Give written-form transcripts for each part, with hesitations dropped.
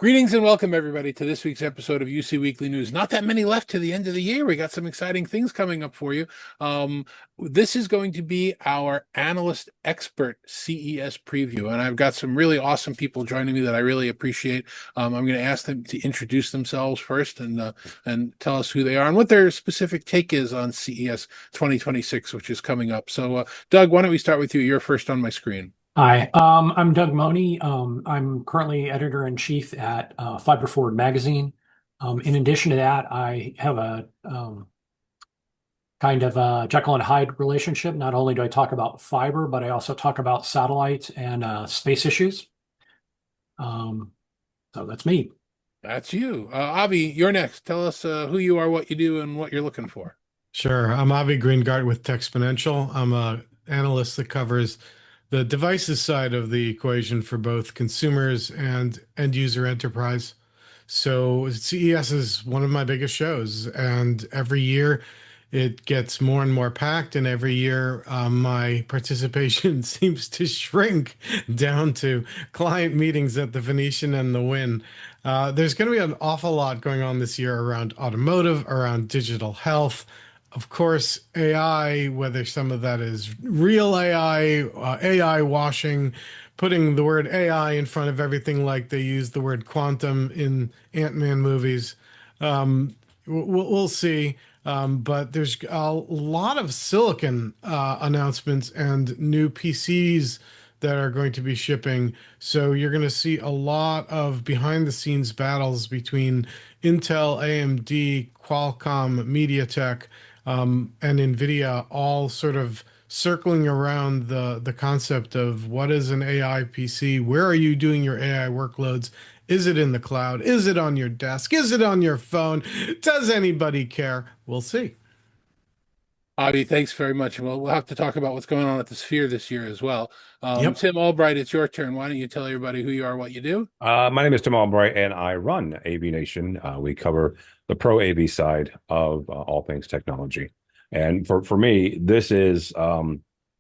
Greetings and welcome, everybody, to this week's episode of UC Weekly News. Not that many left to the end of the year. We got some exciting things coming up for you. This is going to be our analyst expert CES preview, and I've got some really awesome people joining me that I really appreciate. I'm going to ask them to introduce themselves first and tell us who they are and what their specific take is on CES 2026, which is coming up. So, Doug, why don't we start with you? You're first on my screen. Hi, I'm Doug Mohney. I'm currently editor-in-chief at Fiber Forward Magazine. In addition to that, I have a kind of a Jekyll and Hyde relationship. Not only do I talk about fiber, but I also talk about satellites and space issues. So that's me. That's you. Avi, you're next. Tell us who you are, what you do, and what you're looking for. Sure. I'm Avi Greengart with Techsponential. I'm a analyst that covers the devices side of the equation for both consumers and end user enterprise. So CES is one of my biggest shows, and every year it gets more and more packed, and every year my participation seems to shrink down to client meetings at the Venetian and the Wynn. There's going to be an awful lot going on this year around automotive, around digital health. Of course, AI, whether some of that is real AI, AI washing, putting the word AI in front of everything like they use the word quantum in Ant-Man movies. We'll see. But there's a lot of silicon announcements and new PCs that are going to be shipping. So you're going to see a lot of behind the scenes battles between Intel, AMD, Qualcomm, MediaTek, and NVIDIA, all sort of circling around the concept of what is an AI PC? Where are you doing your AI workloads? Is it in the cloud? Is it on your desk? Is it on your phone? Does anybody care? We'll see. Avi, thanks very much. We'll have to talk about what's going on at the Sphere this year as well. Yep. Tim Albright, it's your turn. Why don't you tell everybody who you are, what you do? My name is Tim Albright, and I run AV Nation. We cover the pro AV side of all things technology. And for me, this is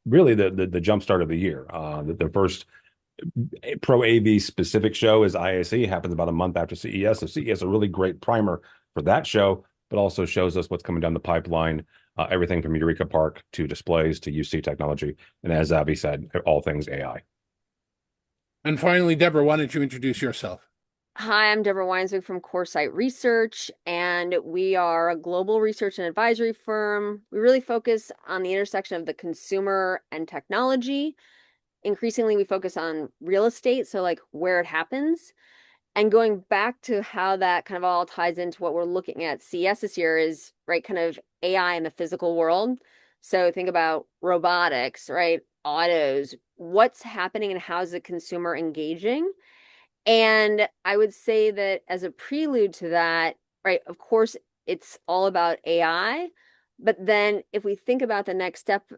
really the jump start of the year. The first pro AV specific show is ISE. Happens about a month after CES. So CES is a really great primer for that show, but also shows us what's coming down the pipeline. Everything from Eureka Park to displays to UC technology. And as Abby said, all things AI. And finally, Deborah, why don't you introduce yourself? Hi, I'm Deborah Weinswig from CoreSite Research, and we are a global research and advisory firm. We really focus on the intersection of the consumer and technology. Increasingly, we focus on real estate, so like where it happens. And going back to how that kind of all ties into what we're looking at CES this year is, right, kind of AI in the physical world. So think about robotics, right? Autos, what's happening and how's the consumer engaging? And I would say that as a prelude to that, right, of course, it's all about AI. But then if we think about the next step,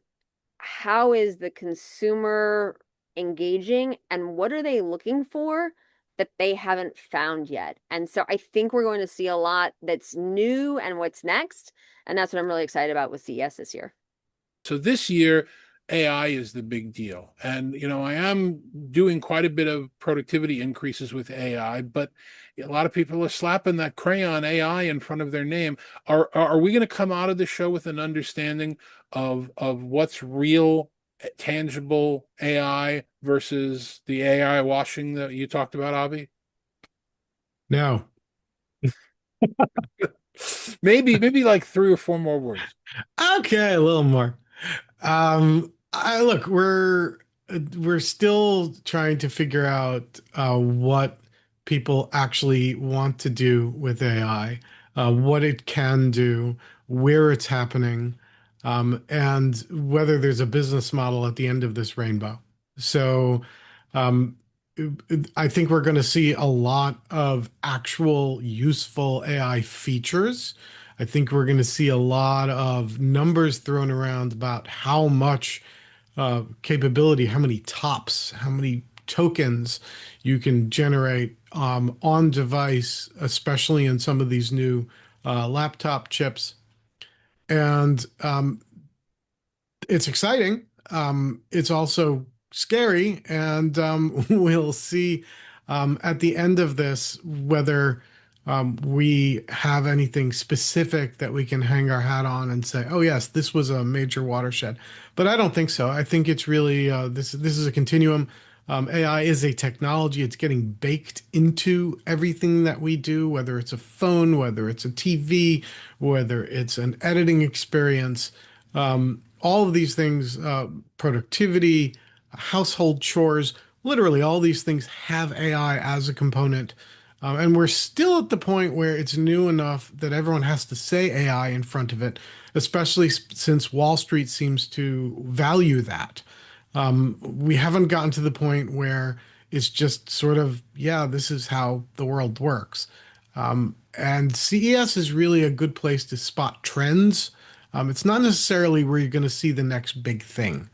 how is the consumer engaging and what are they looking for that they haven't found yet? And so I think we're going to see a lot that's new and what's next. And that's what I'm really excited about with CES this year. So this year, AI is the big deal. And, I am doing quite a bit of productivity increases with AI, but a lot of people are slapping that crayon AI in front of their name. Are we going to come out of the show with an understanding of what's real, tangible AI versus the AI washing that you talked about, Avi? No. Maybe like three or four more words. Okay, a little more. Look, we're still trying to figure out what people actually want to do with AI, what it can do, where it's happening, and whether there's a business model at the end of this rainbow. So, um, I think we're going to see a lot of actual useful AI features. I think we're going to see a lot of numbers thrown around about how much capability, how many tops, how many tokens you can generate on device, especially in some of these new laptop chips. And it's exciting. It's also scary, and we'll see At the end of this, whether we have anything specific that we can hang our hat on and say, oh yes, this was a major watershed. But I don't think so. I think it's really this is a continuum. AI is a technology. It's getting baked into everything that we do, whether it's a phone, whether it's a TV, whether it's an editing experience. All of these things, productivity, household chores, literally all these things have AI as a component. And we're still at the point where it's new enough that everyone has to say AI in front of it, especially since Wall Street seems to value that. We haven't gotten to the point where it's just sort of, yeah, this is how the world works. And CES is really a good place to spot trends. It's not necessarily where you're going to see the next big thing.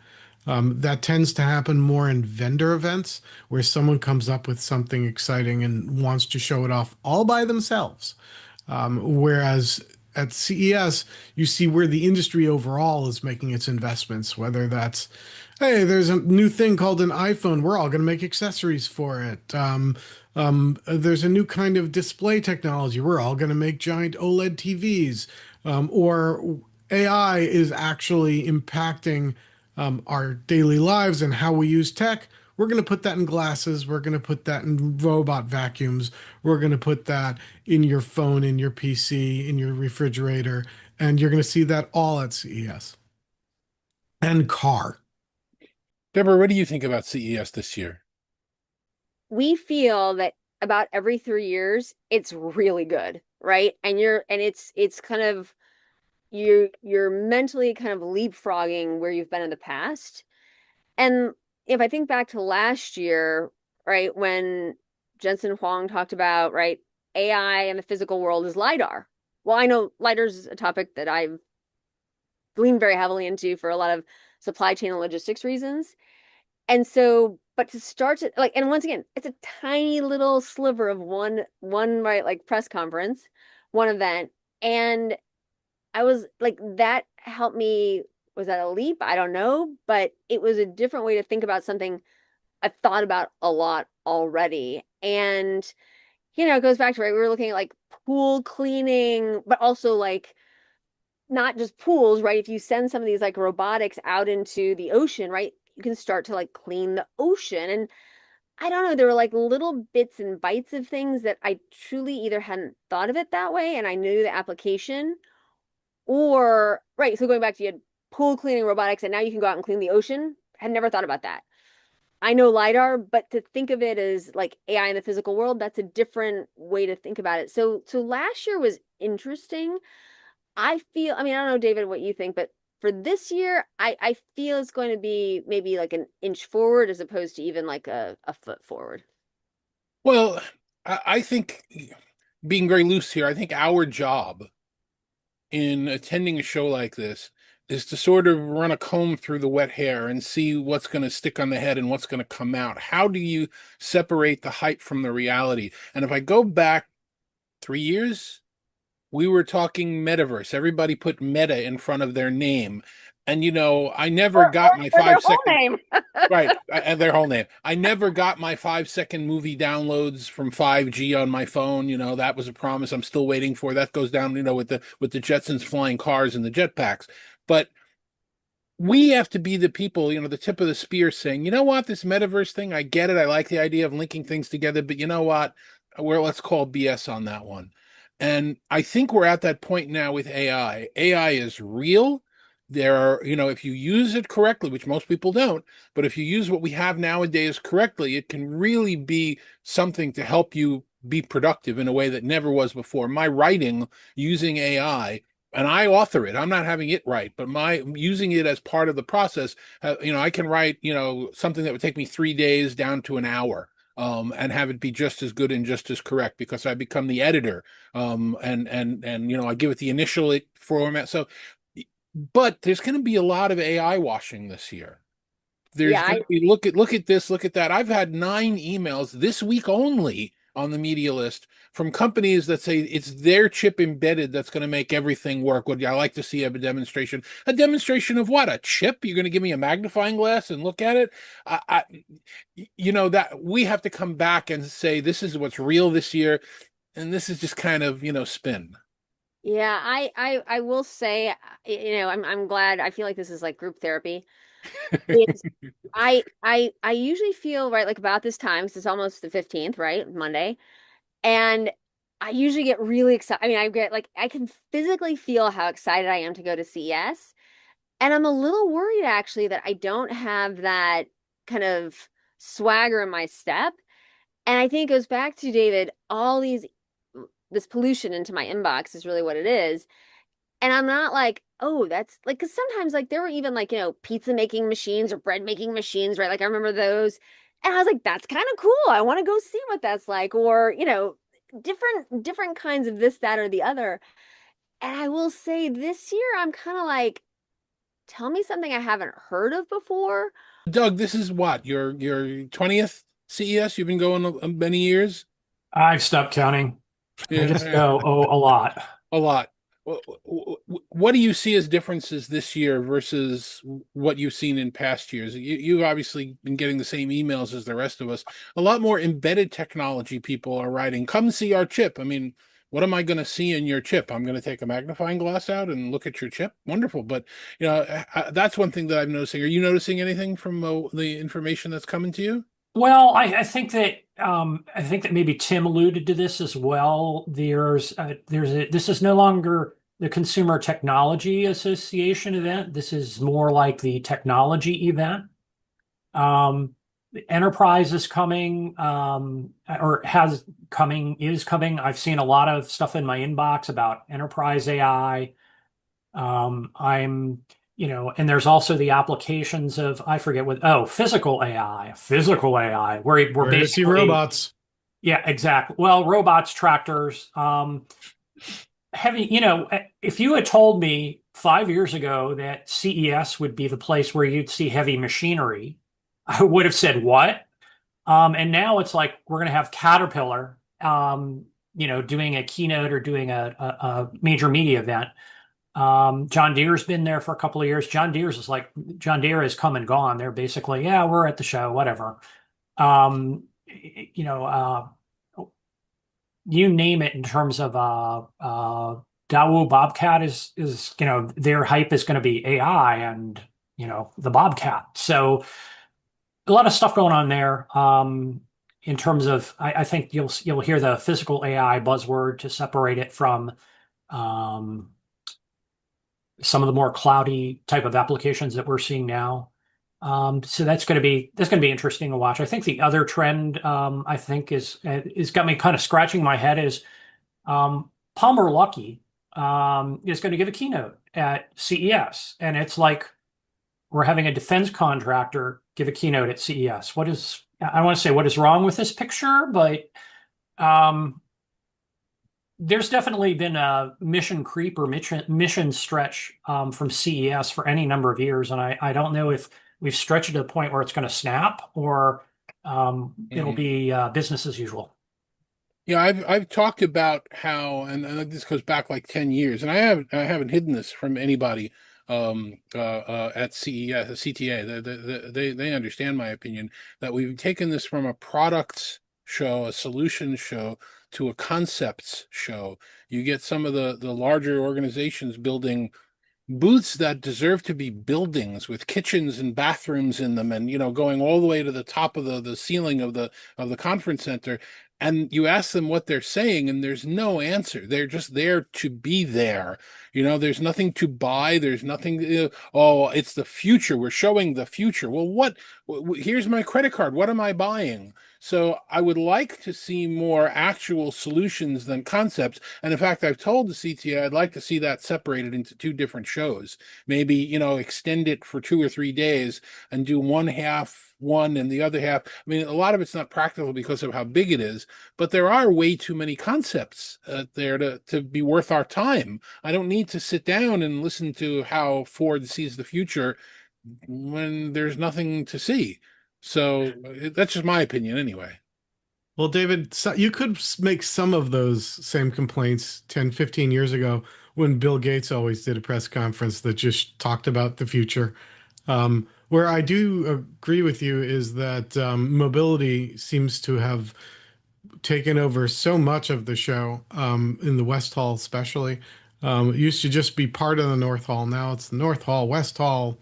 That tends to happen more in vendor events where someone comes up with something exciting and wants to show it off all by themselves. Whereas at CES, you see where the industry overall is making its investments, whether that's, hey, there's a new thing called an iPhone. We're all going to make accessories for it. There's a new kind of display technology. We're all going to make giant OLED TVs. Or AI is actually impacting our daily lives and how we use tech. We're going to put that in glasses. We're going to put that in robot vacuums. We're going to put that in your phone, in your PC, in your refrigerator. And you're going to see that all at CES. And car. Deborah, what do you think about CES this year? We feel that about every 3 years, it's really good, right? And it's kind of you're mentally kind of leapfrogging where you've been in the past. And if I think back to last year, right, when Jensen Huang talked about, right, AI in the physical world is LiDAR. Well, I know LiDAR is a topic that I've leaned very heavily into for a lot of supply chain and logistics reasons. And so, but to start to like, and once again, it's a tiny little sliver of one right, like press conference, one event. And I was like, that helped me. Was that a leap? I don't know, but it was a different way to think about something I've thought about a lot already. And, it goes back to, right, we were looking at like pool cleaning, but also like not just pools, right? If you send some of these like robotics out into the ocean, right, you can start to like clean the ocean. And I don't know, there were like little bits and bites of things that I truly either hadn't thought of it that way and I knew the application, or, right, so going back to you had pool cleaning robotics and now you can go out and clean the ocean. Had never thought about that. I know LiDAR, but to think of it as like AI in the physical world, that's a different way to think about it. So last year was interesting. I feel, I mean, I don't know, David, what you think, but for this year, I feel it's going to be maybe like an inch forward as opposed to even like a foot forward. Well, I think, being very loose here, I think our job in attending a show like this is to sort of run a comb through the wet hair and see what's going to stick on the head and what's going to come out. How do you separate the hype from the reality? And if I go back 3 years, we were talking metaverse. Everybody put meta in front of their name. And, I never got my Or their 5 whole second. name. Right, and their whole name. I never got my 5 second movie downloads from 5G on my phone. That was a promise I'm still waiting for. That goes down, with the Jetsons flying cars and the jetpacks. But we have to be the people, the tip of the spear saying, you know what, this metaverse thing, I get it. I like the idea of linking things together, but you know what? Let's call BS on that one. And I think we're at that point now with AI. AI is real. There are, if you use it correctly, which most people don't, but if you use what we have nowadays correctly, it can really be something to help you be productive in a way that never was before. My writing using AI, and I author it. I'm not having it write, but my using it as part of the process. I can write, something that would take me 3 days down to an hour, and have it be just as good and just as correct because I become the editor, and I give it the initial format. So, but there's going to be a lot of AI washing this year. There's Yeah, going to be look at this, look at that. I've had 9 emails this week only on the media list from companies that say it's their chip embedded that's going to make everything work. Would I like to see a demonstration? A demonstration of what? A chip? You're going to give me a magnifying glass and look at it? That we have to come back and say this is what's real this year, and this is just kind of spin. Yeah, I will say, I'm glad. I feel like this is like group therapy. It's I usually feel right like about this time because it's almost the 15th, right? Monday. And I usually get really excited. I mean, I get like I can physically feel how excited I am to go to CES. And I'm a little worried actually that I don't have that kind of swagger in my step. And I think it goes back to David, all this pollution into my inbox is really what it is. And I'm not like, oh, that's like, because sometimes like there were even like, pizza making machines or bread making machines, right? Like I remember those. And I was like, that's kind of cool. I want to go see what that's like. Or, different kinds of this, that, or the other. And I will say this year, I'm kind of like, tell me something I haven't heard of before. Doug, this is what your 20th CES. You've been going many years. I've stopped counting. I just Yeah, go, oh, a lot. a lot. What do you see as differences this year versus what you've seen in past years? You've obviously been getting the same emails as the rest of us. A lot more embedded technology people are writing, come see our chip. I mean, what am I going to see in your chip? I'm going to take a magnifying glass out and look at your chip. Wonderful. But, that's one thing that I'm noticing. Are you noticing anything from the information that's coming to you? Well, I think that maybe Tim alluded to this as well. This is no longer the Consumer Technology Association event. This is more like the technology event. Enterprise is coming, or is coming. I've seen a lot of stuff in my inbox about enterprise AI. And there's also the applications of, I forget physical AI, where we're Where to see basically, robots. yeah, exactly. Well, robots, tractors, heavy, if you had told me 5 years ago that CES would be the place where you'd see heavy machinery, I would have said, what? And now it's like we're going to have Caterpillar, doing a keynote or doing a major media event. John Deere's been there for a couple of years. John Deere has come and gone. They're basically, yeah, we're at the show, whatever. You name it in terms of Daewoo Bobcat is their hype is going to be AI and the Bobcat. So a lot of stuff going on there. In terms of, I think you'll hear the physical AI buzzword to separate it from some of the more cloudy type of applications that we're seeing now. So that's going to be interesting to watch. I think the other trend I think is got me kind of scratching my head is Palmer Luckey is going to give a keynote at CES, and it's like we're having a defense contractor give a keynote at CES. I want to say what is wrong with this picture, but there's definitely been a mission creep or mission stretch from CES for any number of years, and I don't know if we've stretched it to the point where it's going to snap or it'll be business as usual. Yeah, I've talked about how, and this goes back like 10 years, and I haven't hidden this from anybody at CES, CTA. They understand my opinion that we've taken this from a products show, a solutions show, to a concepts show. You get some of the larger organizations building booths that deserve to be buildings with kitchens and bathrooms in them, and going all the way to the top of the ceiling of the conference center. And you ask them what they're saying, and there's no answer. They're just there to be there. There's nothing to buy. There's nothing. Oh, it's the future. We're showing the future. Well, what? Here's my credit card. What am I buying? So I would like to see more actual solutions than concepts. And in fact, I've told the CTA I'd like to see that separated into two different shows. Maybe, extend it for 2 or 3 days and do one half one and the other half. I mean, a lot of it's not practical because of how big it is, but there are way too many concepts there to be worth our time. I don't need to sit down and listen to how Ford sees the future when there's nothing to see. So that's just my opinion anyway. Well, David, you could make some of those same complaints 10, 15 years ago when Bill Gates always did a press conference that just talked about the future. Where I do agree with you is that mobility seems to have taken over so much of the show, in the West Hall especially. It used to just be part of the North Hall. Now it's the North Hall, West Hall,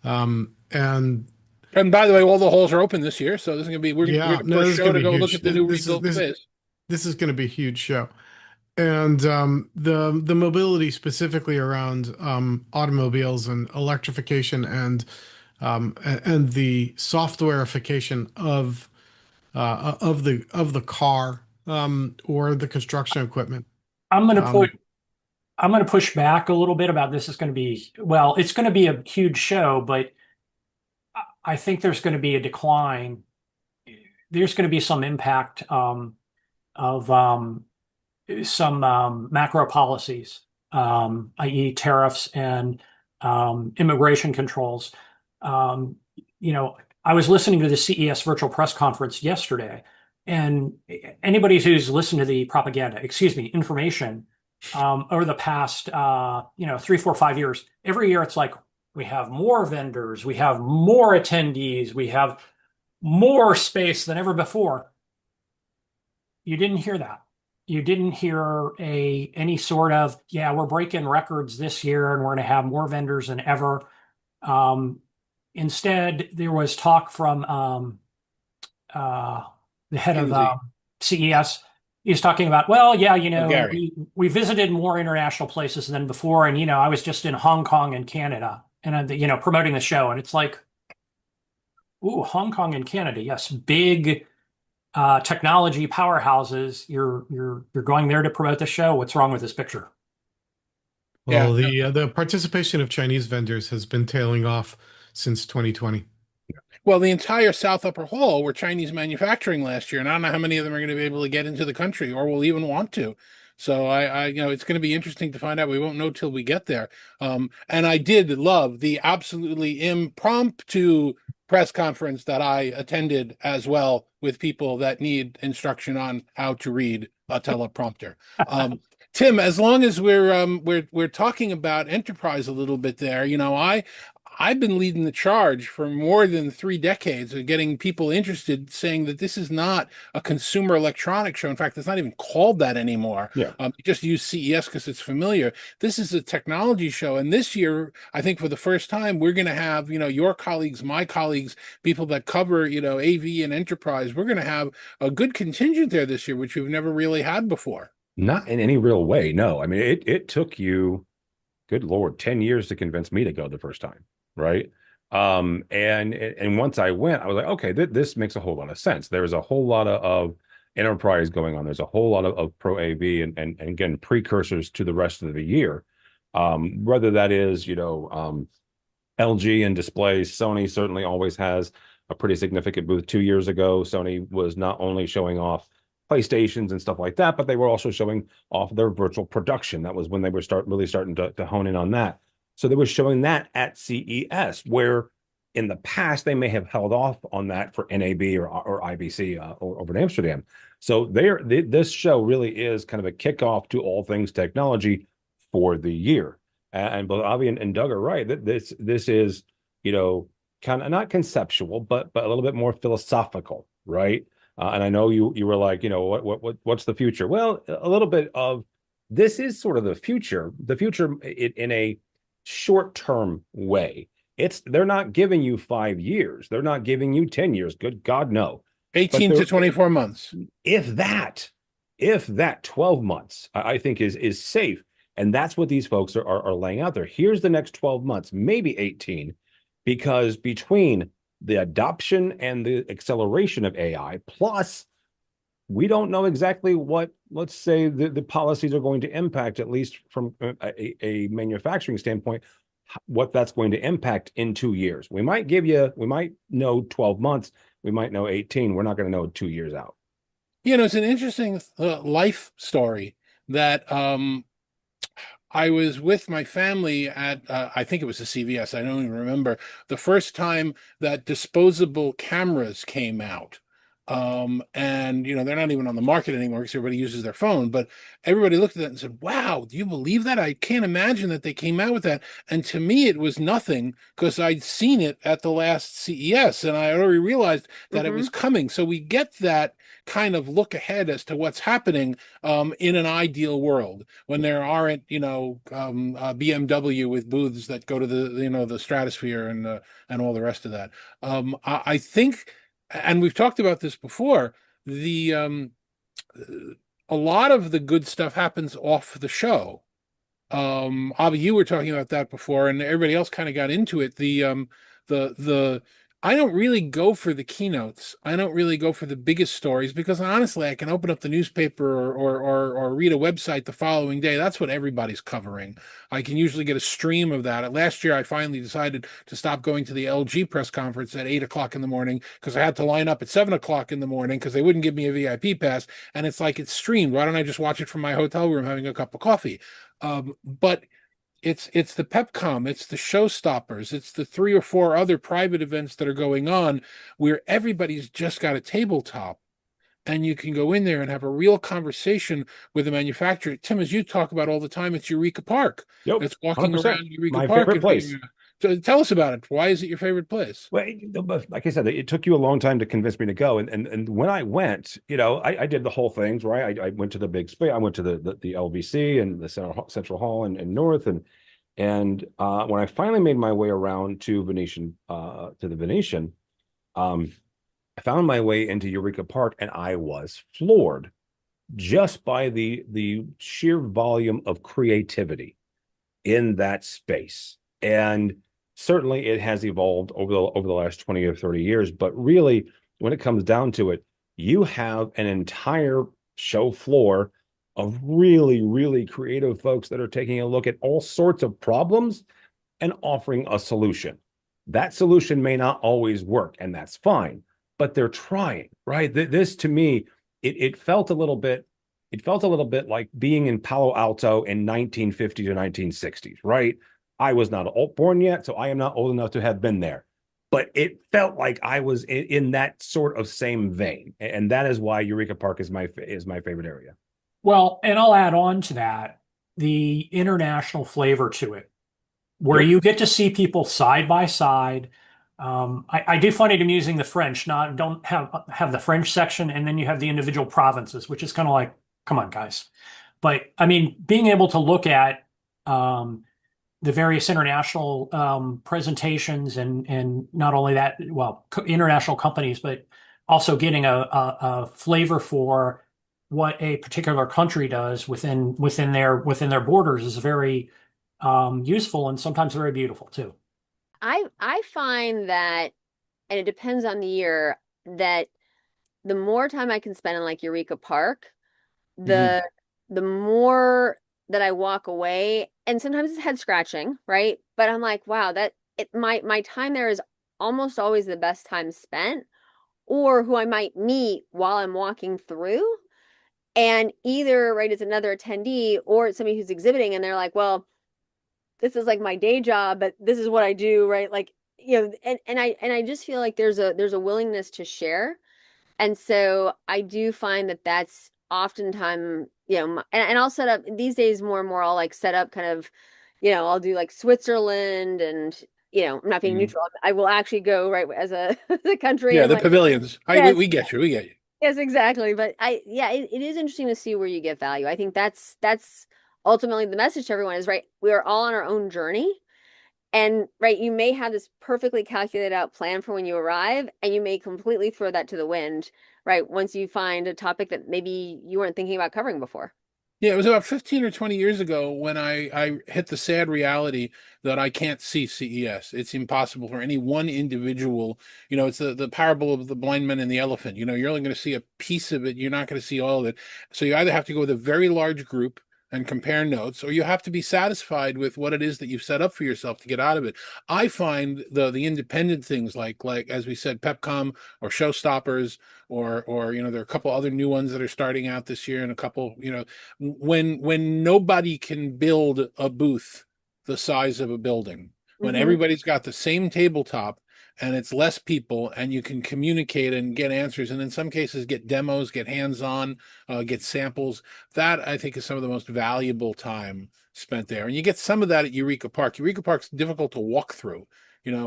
and And by the way, all the halls are open this year, so this is going to be we're yeah, the no, first this is show going to to be go look huge. at the new This is rebuilt this space. this is going to be a huge show. And the mobility specifically around automobiles and electrification and the softwareification of the car, or the construction equipment. I'm going to put Um, I'm going to push back a little bit about this is going to be, well, it's going to be a huge show, but I think there's going to be a decline. There's going to be some impact of some macro policies, i.e., tariffs and immigration controls. Um, you know, I was listening to the CES virtual press conference yesterday, and anybody who's listened to the propaganda, excuse me, information over the past 3, 4, 5 years, every year it's like we have more vendors, we have more attendees, we have more space than ever before. You didn't hear that. You didn't hear any sort of, yeah, we're breaking records this year and we're going to have more vendors than ever. Um, Instead, there was talk from uh, the head of Kinsey. CES. He's talking about, well, yeah, Gary. we visited more international places than before, and I was just in Hong Kong and Canada, and promoting the show, and it's like, ooh, Hong Kong and Canada, yes, big technology powerhouses. You're going there to promote the show. What's wrong with this picture? Yeah. well, the participation of Chinese vendors has been tailing off since 2020. Well, the entire South Upper Hall were Chinese manufacturing last year, and I don't know how many of them are going to be able to get into the country or will even want to. So it's going to be interesting to find out. We won't know till we get there. And I did love the absolutely impromptu press conference that I attended as well with people that need instruction on how to read a teleprompter. Tim, as long as we're talking about enterprise a little bit there, I've been leading the charge for more than 3 decades of getting people interested, saying that this is not a consumer electronics show. In fact, it's not even called that anymore. Yeah. You just use CES because it's familiar. This is a technology show. And this year, I think for the first time, we're going to have, your colleagues, my colleagues, people that cover, AV and enterprise. We're going to have a good contingent there this year, which we've never really had before. Not in any real way. No, I mean, it took you, good Lord, 10 years to convince me to go the first time. Right. And once I went, I was like, okay, this makes a whole lot of sense. There's a whole lot of enterprise going on. There's a whole lot of pro AV and again, precursors to the rest of the year. Whether that is, LG and displays, Sony certainly always has a pretty significant booth. 2 years ago, Sony was not only showing off PlayStations and stuff like that, but they were also showing off their virtual production. That was when they were really starting to hone in on that. So they were showing that at CES, where in the past they may have held off on that for NAB or IBC over in Amsterdam. So this show really is kind of a kickoff to all things technology for the year. And both Avi and Doug are right that this is, kind of not conceptual, but a little bit more philosophical, right? And I know you were like, what's the future? Well, a little bit of this is sort of the future in a short-term way. They're not giving you 5 years. They're not giving you 10 years. Good God, no. 18 to 24 months. If that 12 months, I think is safe. And that's what these folks are laying out there. Here's the next 12 months, maybe 18, because between the adoption and the acceleration of AI, plus we don't know exactly what, let's say, the policies are going to impact, at least from a manufacturing standpoint, what that's going to impact in 2 years. We might know 12 months, we might know 18. We're not going to know 2 years out. It's an interesting life story that I was with my family at, I think it was a CVS. I don't even remember the first time that disposable cameras came out. And they're not even on the market anymore because everybody uses their phone. But everybody looked at that and said, "Wow, do you believe that? I can't imagine that they came out with that." And to me, it was nothing because I'd seen it at the last CES and I already realized that it was coming. So we get that kind of look ahead as to what's happening in an ideal world when there aren't, BMW with booths that go to the stratosphere and all the rest of that. I think, and we've talked about this before, the a lot of the good stuff happens off the show. Avi, you were talking about that before, and everybody else kind of got into it. The I don't really go for the keynotes. I don't really go for the biggest stories because honestly, I can open up the newspaper or read a website the following day. That's what everybody's covering. I can usually get a stream of that. Last year, I finally decided to stop going to the LG press conference at 8 o'clock in the morning because I had to line up at 7 o'clock in the morning because they wouldn't give me a VIP pass. And it's like it's streamed. Why don't I just watch it from my hotel room having a cup of coffee? But it's the PepCom, it's the showstoppers, it's the 3 or 4 other private events that are going on where everybody's just got a tabletop and you can go in there and have a real conversation with the manufacturer. Tim, as you talk about all the time, it's Eureka Park. Yep, It's walking 100%. around Eureka My Park favorite and place. so tell us about it. Why is it your favorite place? Well, like I said, it took you a long time to convince me to go, and when I went, I did the whole things right. I went to the big space. I went to the LVC and the Central Hall and North, and when I finally made my way around to the Venetian, I found my way into Eureka Park, and I was floored just by the sheer volume of creativity in that space. And certainly it has evolved over the last 20 or 30 years, but really when it comes down to it, you have an entire show floor of really, really creative folks that are taking a look at all sorts of problems and offering a solution. That solution may not always work, and that's fine, but they're trying, right? This to me, it felt a little bit like being in Palo Alto in 1950 to 1960s, right? I was not born yet, so I am not old enough to have been there. But it felt like I was in that sort of same vein. And that is why Eureka Park is my favorite area. Well, and I'll add on to that the international flavor to it, where you get to see people side by side. I do find it amusing the French don't have the French section, and then you have the individual provinces, which is kind of like, come on, guys. But I mean, being able to look at the various international presentations and not only that, well, international companies, but also getting a flavor for what a particular country does within their borders is very useful and sometimes very beautiful too. I find that, and it depends on the year, that the more time I can spend in like Eureka Park, the more that I walk away, and sometimes it's head scratching, right? But I'm like, wow, my time there is almost always the best time spent, or who I might meet while I'm walking through. And either, right, it's another attendee or it's somebody who's exhibiting and they're like, well, this is like my day job, but this is what I do, right? Like, and I just feel like there's a willingness to share. And so I do find that that's oftentimes, and I'll set up these days more and more, I'll like set up kind of, I'll do like Switzerland and, I'm not being neutral. I will actually go right as a, as a country. Yeah, and the like, pavilions. yes, We get you. We get you. yes, exactly. But it is interesting to see where you get value. I think that's ultimately the message to everyone is, right, we are all on our own journey. And right, you may have this perfectly calculated out plan for when you arrive, and you may completely throw that to the wind, right, once you find a topic that maybe you weren't thinking about covering before. Yeah, it was about 15 or 20 years ago when I hit the sad reality that I can't see CES. It's impossible for any one individual. It's the parable of the blind man and the elephant. You're only going to see a piece of it. You're not going to see all of it. So you either have to go with a very large group and compare notes, or you have to be satisfied with what it is that you've set up for yourself to get out of it. I find the independent things like as we said, PepCom or Showstoppers, or there are a couple other new ones that are starting out this year, and a couple, when nobody can build a booth the size of a building, when everybody's got the same tabletop and it's less people, and you can communicate and get answers, and in some cases get demos, get hands-on, get samples. That I think is some of the most valuable time spent there. And you get some of that at Eureka Park. Eureka Park's difficult to walk through,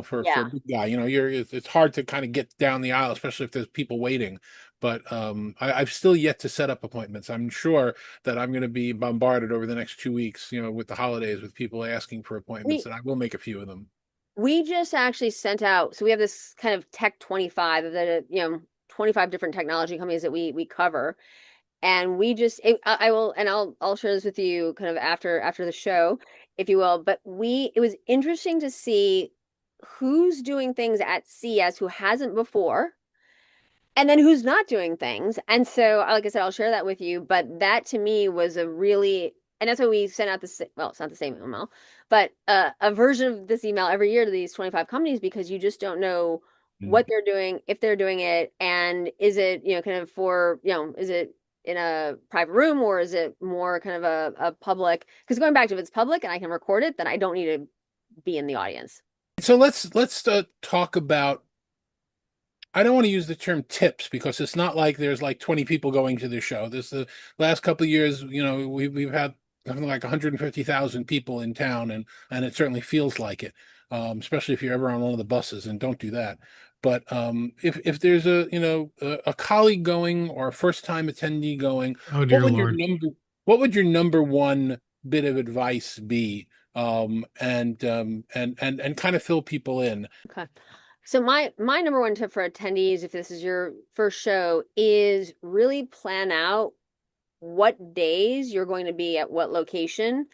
for a Yeah. big guy. It's hard to kind of get down the aisle, especially if there's people waiting. But I've still yet to set up appointments. I'm sure that I'm going to be bombarded over the next 2 weeks, with the holidays, with people asking for appointments, We and I will make a few of them. we just actually sent out, so we have this kind of Tech 25 of the 25 different technology companies that we cover. And we just I will, and I'll share this with you kind of after the show, if you will. But it was interesting to see who's doing things at CES who hasn't before, and then who's not doing things. And so, like I said, I'll share that with you. But that to me was a really, and that's why we sent out well, it's not the same email, but a version of this email every year to these 25 companies, because you just don't know what they're doing, if they're doing it, and is it, kind of for, is it in a private room, or is it more kind of a public? Because going back to, if it's public and I can record it, then I don't need to be in the audience. So let's talk about. I don't want to use the term tips, because it's not like there's like 20 people going to the show. The last couple of years, we've had something like 150,000 people in town, and it certainly feels like it, especially if you're ever on one of the buses, and don't do that. But if there's a colleague going, or a first time attendee going, Oh dear Lord. what would your number one bit of advice be, and kind of fill people in? Okay. So my number one tip for attendees, if this is your first show, is really plan out what days you're going to be at what location,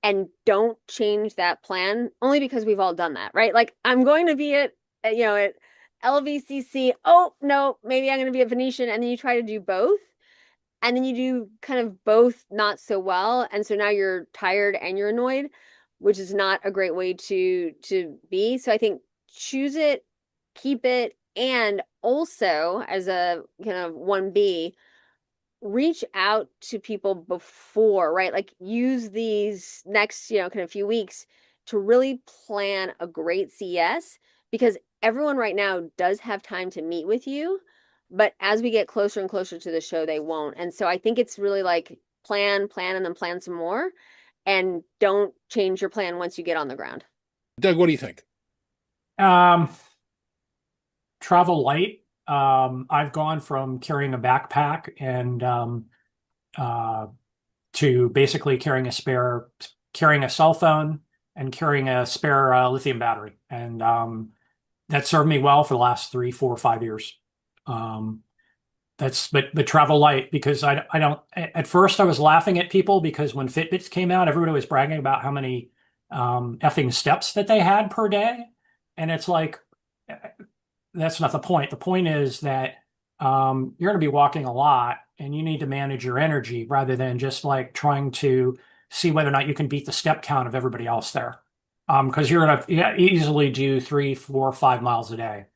and don't change that plan, only because we've all done that, right? Like, I'm going to be at LVCC. Oh, no, maybe I'm going to be at Venetian. And then you try to do both. And then you do kind of both not so well. And so now you're tired and you're annoyed, which is not a great way to be. So I think choose it, keep it, and also, as a kind of 1B, reach out to people before, right? Like, use these next, kind of few weeks to really plan a great CES, because everyone right now does have time to meet with you, but as we get closer and closer to the show, they won't. And so I think it's really like plan, and then plan some more, and don't change your plan once you get on the ground. Doug, what do you think? Travel light. I've gone from carrying a backpack and to basically carrying a cell phone and carrying a spare lithium battery, and that served me well for the last 3, 4, 5 years. But travel light, because I don't. At first, I was laughing at people, because when Fitbits came out, everybody was bragging about how many effing steps that they had per day, and it's like, that's not the point. The point is that you're going to be walking a lot, and you need to manage your energy rather than just like trying to see whether or not you can beat the step count of everybody else there. Because you're going to easily do 3, 4, 5 miles a day.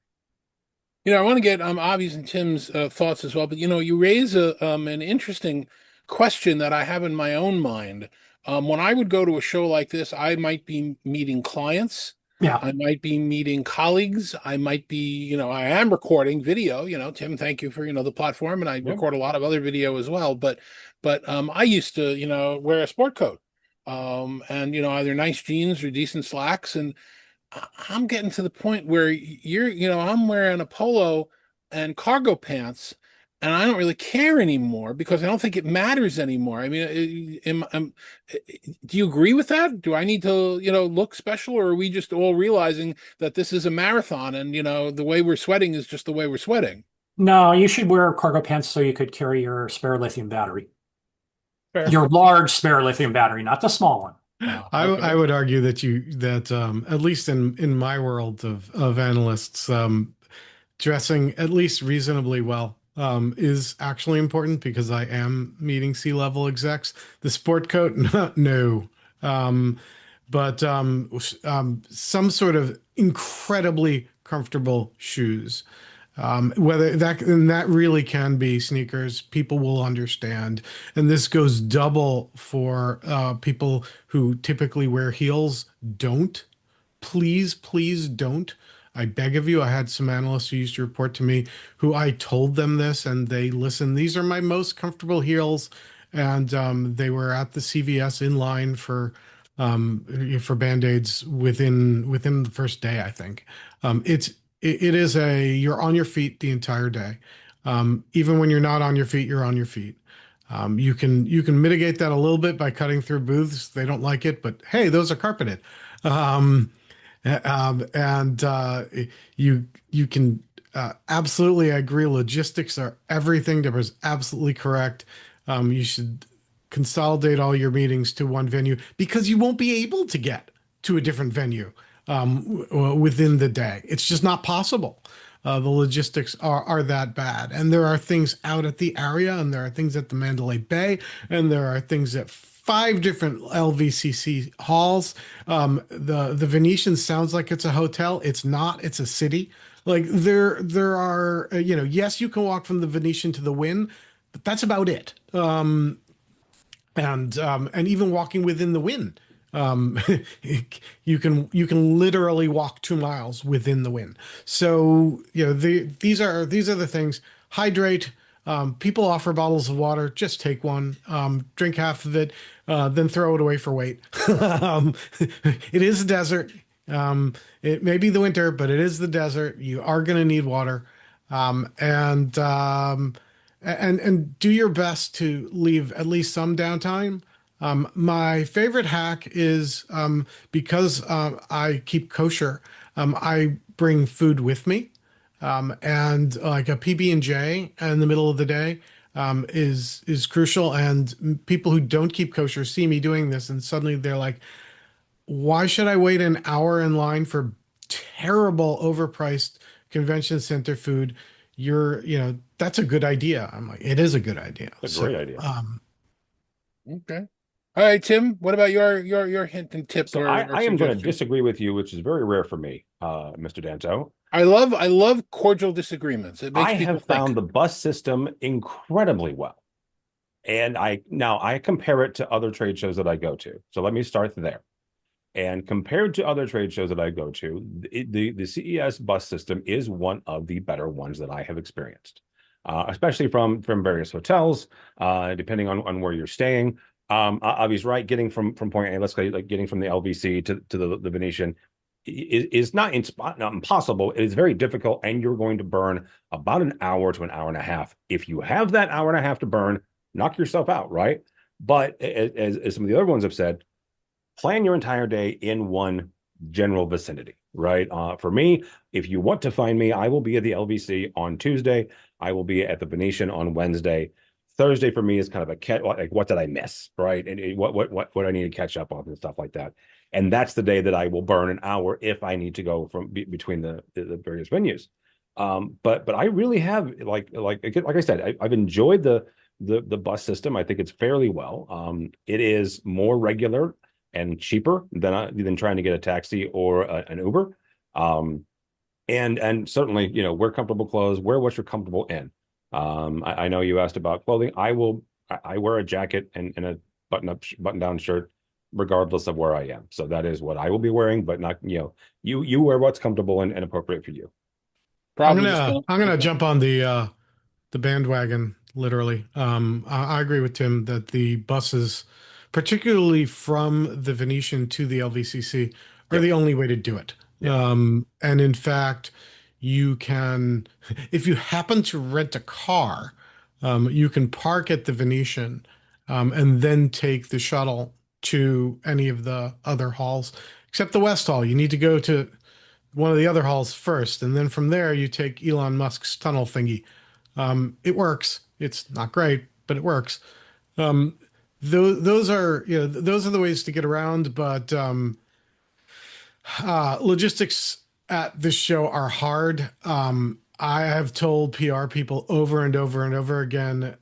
I want to get Avi's and Tim's thoughts as well, but you raise an interesting question that I have in my own mind. When I would go to a show like this, I might be meeting clients. Yeah. I might be meeting colleagues. I might be, I am recording video. Tim, thank you for the platform, and I record a lot of other video as well. But I used to wear a sport coat, and either nice jeans or decent slacks, and I'm getting to the point where I'm wearing a polo and cargo pants, and I don't really care anymore, because I don't think it matters anymore. I mean, do you agree with that? Do I need to, look special, or are we just all realizing that this is a marathon, and, the way we're sweating is just the way we're sweating? No, you should wear cargo pants so you could carry your spare lithium battery. Fair. Your large spare lithium battery, not the small one. I would argue that at least in my world of analysts, dressing at least reasonably well is actually important, because I am meeting C-level execs. The sport coat, no. But some sort of incredibly comfortable shoes. Whether that really can be sneakers, people will understand. And this goes double for people who typically wear heels. Don't. Please don't. I beg of you. I had some analysts who used to report to me who I told them this, and they listened. These are my most comfortable heels, and they were at the CVS in line for Band-Aids within the first day, I think. It is you're on your feet the entire day. Even when you're not on your feet, you're on your feet. You can mitigate that a little bit by cutting through booths. They don't like it, but hey, those are carpeted. Um, and you can absolutely agree. Logistics are everything. Deborah's absolutely correct. You should consolidate all your meetings to one venue because you won't be able to get to a different venue within the day. It's just not possible. The logistics are that bad. And there are things out at the area, and there are things at the Mandalay Bay, and there are things at 5 different LVCC halls. The Venetian sounds like it's a hotel. It's not. It's a city. Like there are, yes, you can walk from the Venetian to the Wynn, but that's about it. And even walking within the Wynn, um, you can literally walk 2 miles within the Wynn. So these are the things. Hydrate. People offer bottles of water. Just take one. Drink half of it, then throw it away for weight. It is a desert. It may be the winter, but it is the desert. You are going to need water, and do your best to leave at least some downtime. My favorite hack is because I keep kosher. I bring food with me, and like a PB&J in the middle of the day is crucial. And people who don't keep kosher see me doing this, and suddenly they're like, "Why should I wait an hour in line for terrible, overpriced convention center food? That's a good idea." I'm like, it is a good idea. It's a great idea. Okay. All right, Tim, what about your hint and tip So or I am going to suggestion? disagree with you, which is very rare for me, Mr. Danto. I love cordial disagreements. It makes I people have found think. the bus system incredibly well. And I compare it to other trade shows that I go to. So let me start there. And compared to other trade shows that I go to, the CES bus system is one of the better ones that I have experienced, especially from various hotels, depending on where you're staying. Obviously, right, getting from point A, let's say like getting from the LVC to the Venetian is not impossible. It is very difficult, and you're going to burn about an hour to an hour and a half. If you have that hour and a half to burn, knock yourself out, right? But as some of the other ones have said, plan your entire day in one general vicinity, right? For me, if you want to find me, I will be at the LVC on Tuesday. I will be at the Venetian on Wednesday. Thursday for me is kind of like what did I miss, right? And what I need to catch up on and stuff like that. And that's the day that I will burn an hour if I need to go from between the various venues. But I really have like I said, I've enjoyed the bus system. I think it's fairly well. It is more regular and cheaper than trying to get a taxi or an Uber. And certainly, wear comfortable clothes, wear what you're comfortable in. I know you asked about clothing. I wear a jacket and a button down shirt, regardless of where I am. So that is what I will be wearing, but not, you wear what's comfortable and appropriate for you. Probably I'm gonna jump on the bandwagon, literally. I agree with Tim that the buses, particularly from the Venetian to the LVCC, are Yep. the only way to do it. Yeah. And in fact, you can, if you happen to rent a car, you can park at the Venetian, and then take the shuttle to any of the other halls, except the West Hall. You need to go to one of the other halls first, and then from there you take Elon Musk's tunnel thingy. It works. It's not great, but it works. Um, those are those are the ways to get around. But logistics at this show are hard. I have told PR people over and over and over again,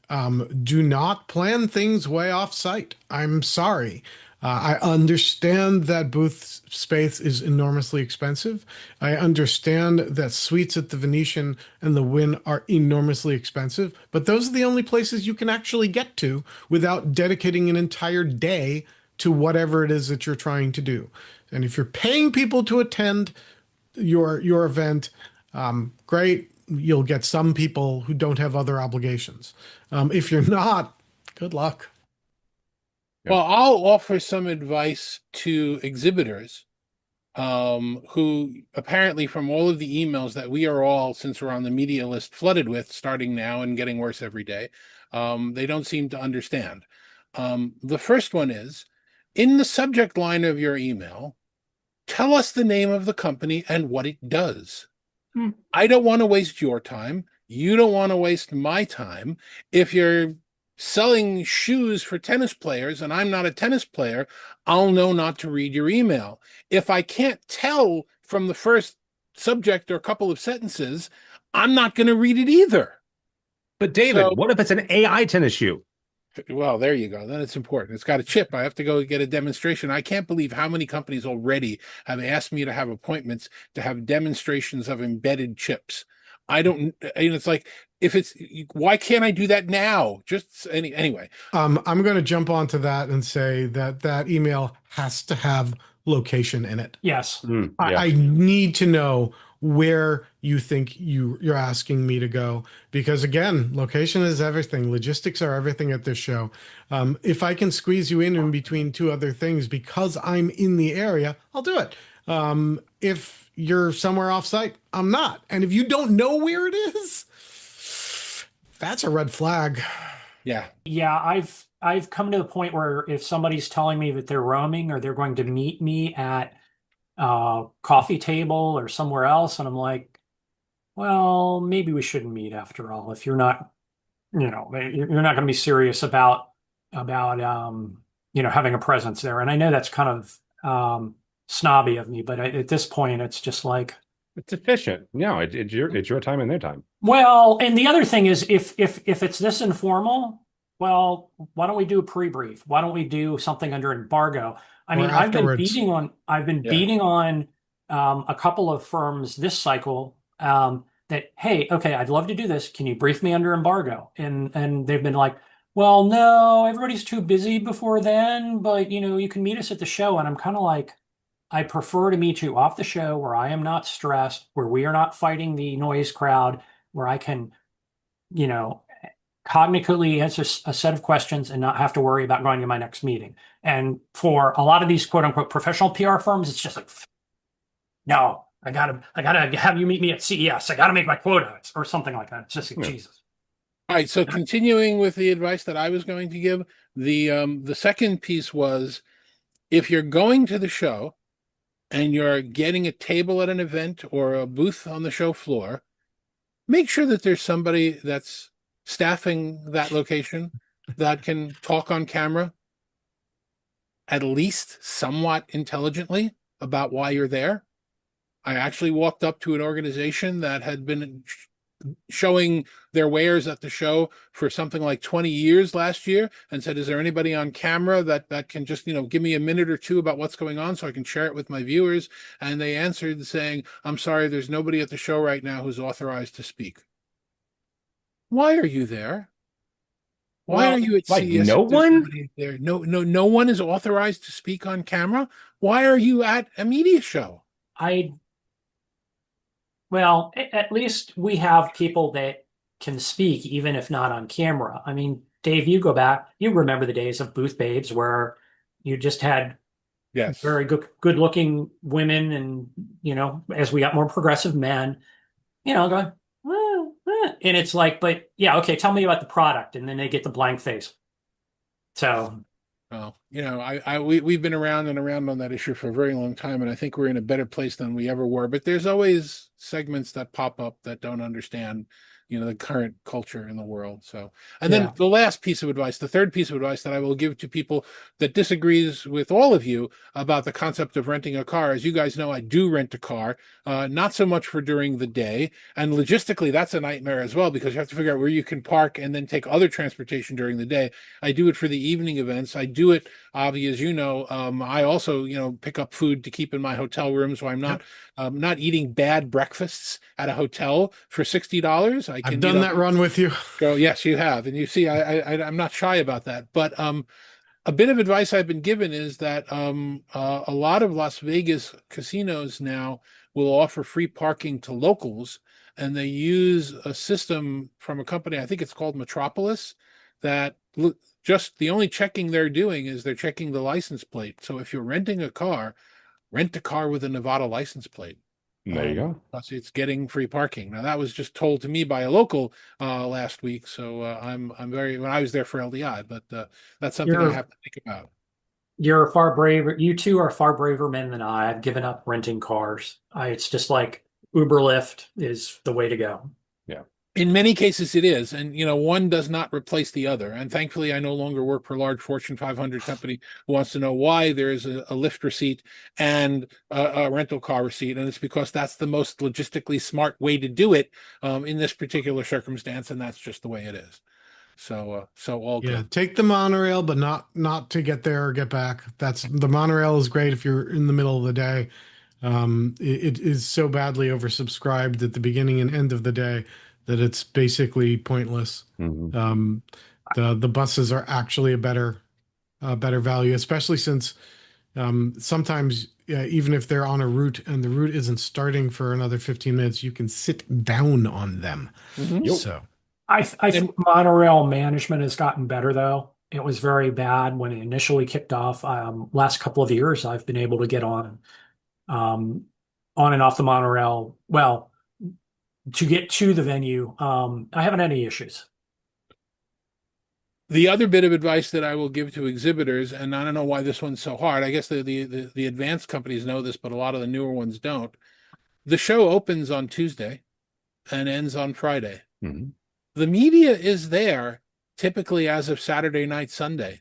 do not plan things way off site. I'm sorry. I understand that booth space is enormously expensive. I understand that suites at the Venetian and the Wynn are enormously expensive, but those are the only places you can actually get to without dedicating an entire day to whatever it is that you're trying to do. And if you're paying people to attend, your event, great. You'll get some people who don't have other obligations. If you're not, good luck. Well, I'll offer some advice to exhibitors who apparently from all of the emails that we are all, since we're on the media list, flooded with starting now and getting worse every day, they don't seem to understand. The first one is, in the subject line of your email, tell us the name of the company and what it does. I don't want to waste your time. You don't want to waste my time. If you're selling shoes for tennis players and I'm not a tennis player, I'll know not to read your email. If I can't tell from the first subject or a couple of sentences, I'm not going to read it either. But David, what if it's an AI tennis shoe? Well, there you go. Then it's important. It's got a chip. I have to go get a demonstration. I can't believe how many companies already have asked me to have appointments to have demonstrations of embedded chips. I don't, it's like, why can't I do that now? Just anyway. I'm going to jump onto that and say that email has to have location in it. Yes. Yes. I need to know where you think you're asking me to go, because again, location is everything. Logistics are everything at this show. If I can squeeze you in between two other things because I'm in the area, I'll do it. If you're somewhere off site, I'm not. And if you don't know where it is, that's a red flag. Yeah. Yeah, I've come to the point where if somebody's telling me that they're roaming or they're going to meet me at a coffee table or somewhere else, and I'm like, well, maybe we shouldn't meet after all. If you're not, you're not going to be serious about having a presence there. And I know that's kind of snobby of me, but at this point, it's just like, it's efficient. No, it's your time and their time. Well, and the other thing is, if it's this informal, well, why don't we do a pre-brief? Why don't we do something under embargo? I mean, I've been beating on a couple of firms this cycle that, hey, okay, I'd love to do this. Can you brief me under embargo? And they've been like, well, no, everybody's too busy before then, but you can meet us at the show. And I'm kind of like, I prefer to meet you off the show where I am not stressed, where we are not fighting the noise crowd, where I can, cognitively answer a set of questions and not have to worry about going to my next meeting. And for a lot of these quote unquote professional PR firms, it's just like, no, I gotta have you meet me at CES. I gotta make my quota or something like that. It's just like, Jesus. All right. So continuing with the advice that I was going to give, the second piece was, if you're going to the show and you're getting a table at an event or a booth on the show floor, make sure that there's somebody that's staffing that location that can talk on camera at least somewhat intelligently about why you're there. I actually walked up to an organization that had been showing their wares at the show for something like 20 years last year and said, is there anybody on camera that can just, give me a minute or two about what's going on so I can share it with my viewers? And they answered saying, I'm sorry, there's nobody at the show right now who's authorized to speak. Why are you there? Why are you at CES? No one there? No one is authorized to speak on camera. Why are you at a media show? Well, at least we have people that can speak, even if not on camera. I mean, Dave, you go back, you remember the days of booth babes where you just had very good-looking women, and as we got more progressive men, going, and it's like, but yeah, okay, tell me about the product, and then they get the blank face. So. Well, we've been around and around on that issue for a very long time, and I think we're in a better place than we ever were. But there's always segments that pop up that don't understand, the current culture in the world. So, and then the last piece of advice, the third piece of advice that I will give to people that disagrees with all of you about the concept of renting a car. As you guys know, I do rent a car, not so much for during the day. And logistically, that's a nightmare as well, because you have to figure out where you can park and then take other transportation during the day. I do it for the evening events. I do it, Avi, as you know. I also, pick up food to keep in my hotel room, so I'm not eating bad breakfasts at a hotel for $60. I've done that run with you. Go, yes, you have, and you see, I'm not shy about that. But A bit of advice I've been given is that a lot of Las Vegas casinos now will offer free parking to locals, and they use a system from a company, I think it's called Metropolis, that just the only checking they're doing is they're checking the license plate. So if you're renting a car, rent a car with a Nevada license plate. There you go. Plus it's getting free parking. Now that was just told to me by a local last week, so I'm very when I was there for LDI, but that's something I have to think about. You're far braver. You two are far braver men than I. I've given up renting cars. It's just like Uber Lyft is the way to go. Yeah. In many cases it is, and one does not replace the other. And thankfully I no longer work for a large Fortune 500 company who wants to know why there is a Lyft receipt and a rental car receipt, and it's because that's the most logistically smart way to do it in this particular circumstance, and that's just the way it is. So all Yeah, good. take the monorail, but not to get there or get back. The monorail is great if you're in the middle of the day. It is so badly oversubscribed at the beginning and end of the day that it's basically pointless. Mhm. The buses are actually a better value, especially since sometimes even if they're on a route and the route isn't starting for another 15 minutes, you can sit down on them. Mhm. So I think monorail management has gotten better though. It was very bad when it initially kicked off. Last couple of years, I've been able to get um, on and off the monorail. Well, to get to the venue, I haven't had any issues. The other bit of advice that I will give to exhibitors, and I don't know why this one's so hard. I guess the advanced companies know this, but a lot of the newer ones don't. The show opens on Tuesday and ends on Friday. Mhm. The media is there typically as of Saturday night, Sunday.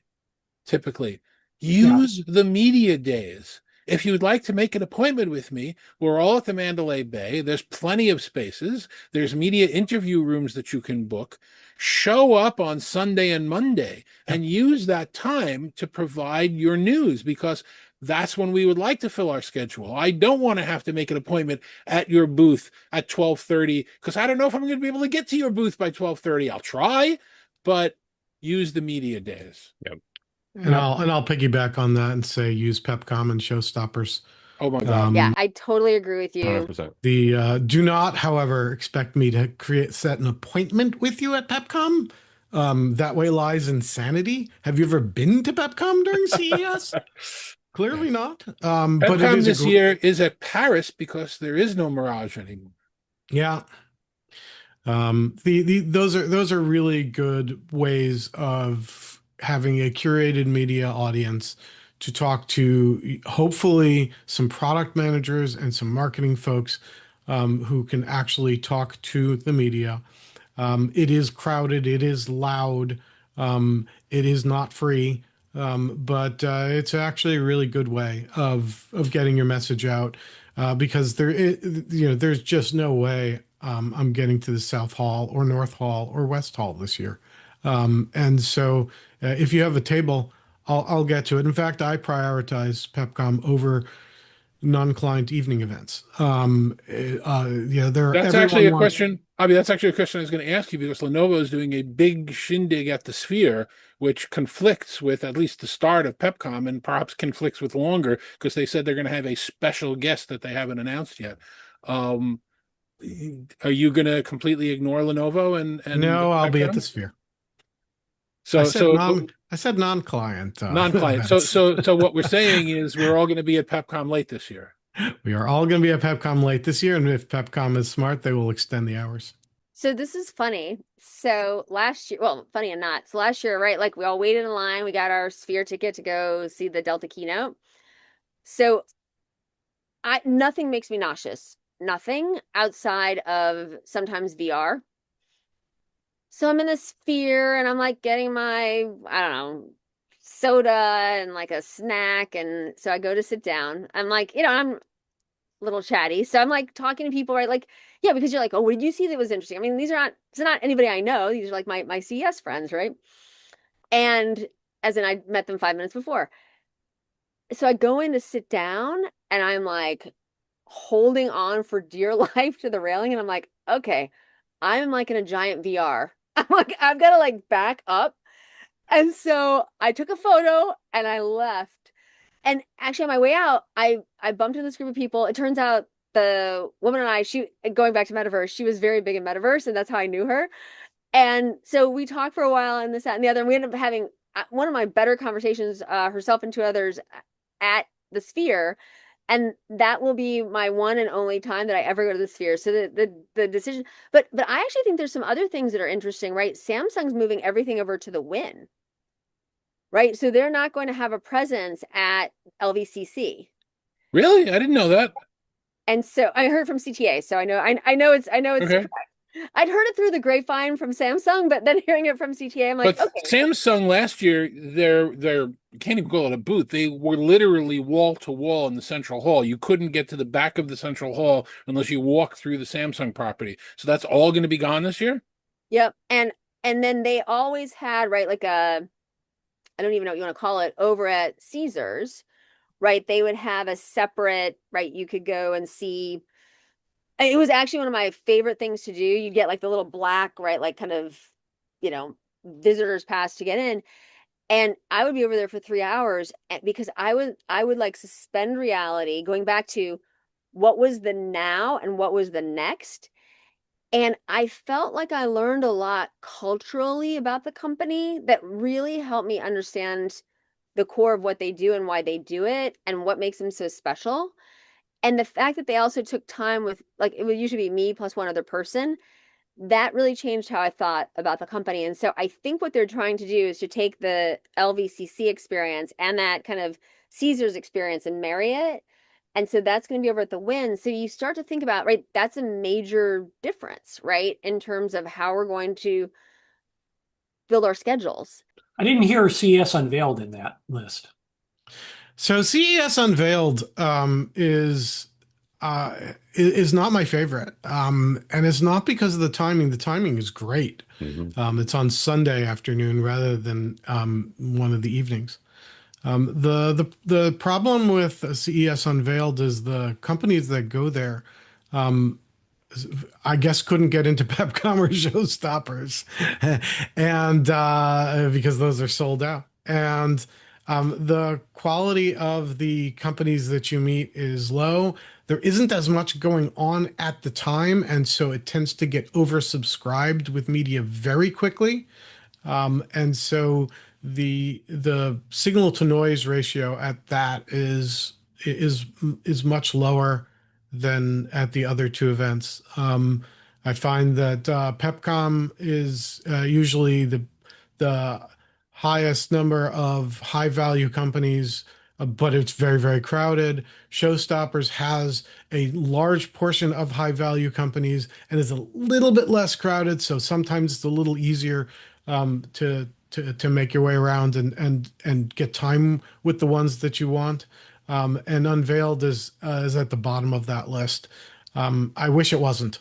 Typically, use the media days. If you would like to make an appointment with me, we're all at the Mandalay Bay. There's plenty of spaces. There's media interview rooms that you can book. Show up on Sunday and Monday and use that time to provide your news, because that's when we would like to fill our schedule. I don't want to have to make an appointment at your booth at 12:30 because I don't know if I'm going to be able to get to your booth by 12:30. I'll try, but use the media days. Yep. and I'll piggyback on that and say use Pepcom and Showstoppers. Oh my God. Yeah, I totally agree with you. 100%. The do not, however, expect me to set an appointment with you at Pepcom. That way lies insanity. Have you ever been to Pepcom during CES? Clearly not. But it Pepcom is this year is at Paris because there is no Mirage anymore. Yeah. Those are really good ways of having a curated media audience to talk to, hopefully some product managers and some marketing folks who can actually talk to the media. It is crowded, it is loud, it is not free, but it's actually a really good way of getting your message out because there's just no way I'm getting to the South Hall or North Hall or West Hall this year. And so if you have a table, I'll get to it. In fact, I prioritize Pepcom over non-client evening events. That's actually a question. I mean, that's actually a question I was going to ask you, because Lenovo is doing a big shindig at the Sphere, which conflicts with at least the start of Pepcom, and perhaps conflicts with longer, because they said they're going to have a special guest that they haven't announced yet. Are you going to completely ignore Lenovo and No, I'll be at Pepcom? the Sphere. So I said non-client. Non-client. So what we're saying is we're all going to be at Pepcom late this year. We are all going to be at Pepcom late this year, and if Pepcom is smart, they will extend the hours. So this is funny. So last year, well, funny and not. So last year, right? Like we all waited in line. We got our Sphere ticket to go see the Delta keynote. So nothing makes me nauseous. Nothing outside of sometimes VR. So I'm in the Sphere and I'm like getting my, I don't know, soda and like a snack. And so I go to sit down. I'm like, I'm a little chatty. So I'm like talking to people, right? Like, yeah, because you're like, oh, what did you see that was interesting? I mean, it's not anybody I know. These are like my CES friends, right? And as in I met them 5 minutes before. So I go in to sit down and I'm like holding on for dear life to the railing. And I'm like, okay, I'm like in a giant VR. I'm like, I've got to like back up And so I took a photo and I left. And actually on my way out, I bumped into this group of people. It turns out the woman and I, she going back to Metaverse, she was very big in Metaverse, and that's how I knew her. And so we talked for a while and this, that, and the other. And we ended up having one of my better conversations, herself and two others at the Sphere. And that will be my one and only time that I ever go to the Sphere. So the decision, but I actually think there's some other things that are interesting, right? Samsung's moving everything over to the Win, right? So they're not going to have a presence at LVCC. Really? I didn't know that. And so I heard from CTA. So I know it's Okay. correct. I'd heard it through the grapevine from Samsung, but then hearing it from CTA, I'm like, But okay. Samsung last year, their you can't even call it a booth. They were literally wall to wall in the central hall. You couldn't get to the back of the central hall unless you walked through the Samsung property. So that's all going to be gone this year? Yep. And then they always had, right, like I don't even know what you want to call it, over at Caesars, right? They would have a separate, right, you could go and see. It was actually one of my favorite things to do. You get like the little black, right, like kind of, you know, visitors pass to get in. And I would be over there for 3 hours because I would like suspend reality, going back to what was the now and what was the next. And I felt like I learned a lot culturally about the company that really helped me understand the core of what they do and why they do it and what makes them so special. And the fact that they also took time with, like, it would usually be me plus one other person, that really changed how I thought about the company. And so I think what they're trying to do is to take the LVCC experience and that kind of Caesars experience and marry it. And so that's going to be over at the Win. So you start to think about, right, that's a major difference, right, in terms of how we're going to build our schedules. I didn't hear CES unveiled in that list. So CES Unveiled is not my favorite, and it's not because of the timing. The timing is great. It's on Sunday afternoon rather than one of the evenings. The problem with CES Unveiled is the companies that go there, I guess, couldn't get into Pepcom or Showstoppers, and because those are sold out. And the quality of the companies that you meet is low. There isn't as much going on at the time, and so it tends to get oversubscribed with media very quickly. And so the signal to noise ratio at that is much lower than at the other two events. I find that Pepcom is usually the highest number of high value companies, but it's very, very crowded. Showstoppers has a large portion of high value companies and is a little bit less crowded, so sometimes it's a little easier to make your way around and get time with the ones that you want. And Unveiled is at the bottom of that list. I wish it wasn't.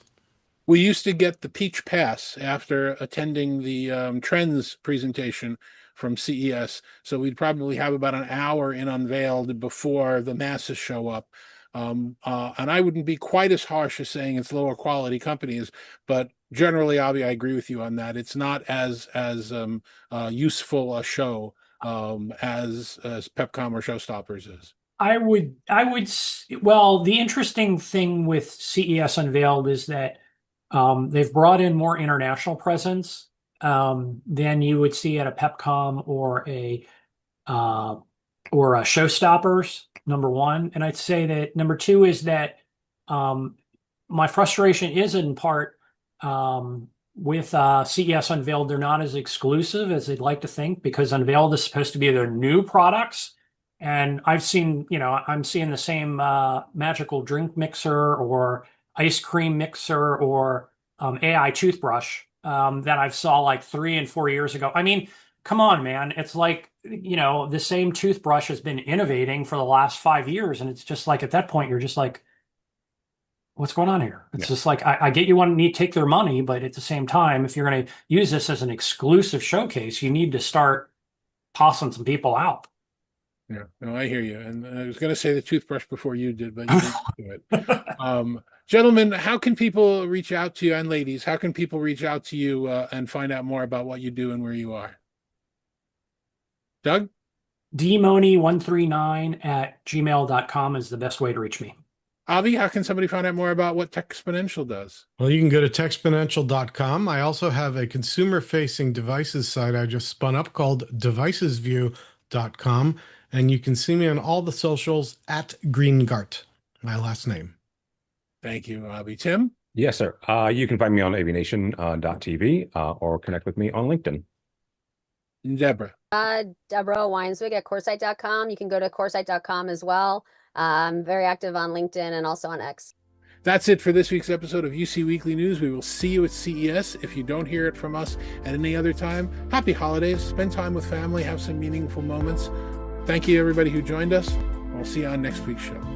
We used to get the Peach Pass after attending the Trends presentation from CES. So we'd probably have about an hour in Unveiled before the masses show up. And I wouldn't be quite as harsh as saying it's lower quality companies, but generally, Avi, I agree with you on that. It's not as useful a show as Pepcom or Showstoppers is. Well, the interesting thing with CES Unveiled is that they've brought in more international presence than you would see at a Pepcom or a Showstoppers, number one. And I'd say that number two is that my frustration is in part with CES Unveiled. They're not as exclusive as they'd like to think, because Unveiled is supposed to be their new products. And I'm seeing the same magical drink mixer or ice cream mixer or AI toothbrush that I saw like 3 and 4 years ago. I mean, come on, man. It's like, the same toothbrush has been innovating for the last 5 years. And it's just like, at that point, you're just like, what's going on here? It's just like, I get you want to need to take their money, but at the same time, if you're going to use this as an exclusive showcase, you need to start tossing some people out. Yeah, no, I hear you. And I was going to say the toothbrush before you did, but you didn't do it. Gentlemen, how can people reach out to you, and ladies, how can people reach out to you and find out more about what you do and where you are? Doug? dmohney139@gmail.com is the best way to reach me. Avi, how can somebody find out more about what Techsponential does? Well, you can go to techsponential.com. I also have a consumer-facing devices site I just spun up called devicesview.com. And you can see me on all the socials at Greengart, my last name. Thank you, Avi. Tim? Yes, sir. You can find me on aviation.tv or connect with me on LinkedIn. Deborah? Deborah Weinswig at coresight.com. You can go to coresight.com as well. I'm very active on LinkedIn and also on X. That's it for this week's episode of UC Weekly News. We will see you at CES. If you don't hear it from us at any other time, happy holidays. Spend time with family. Have some meaningful moments. Thank you, everybody who joined us. We'll see you on next week's show.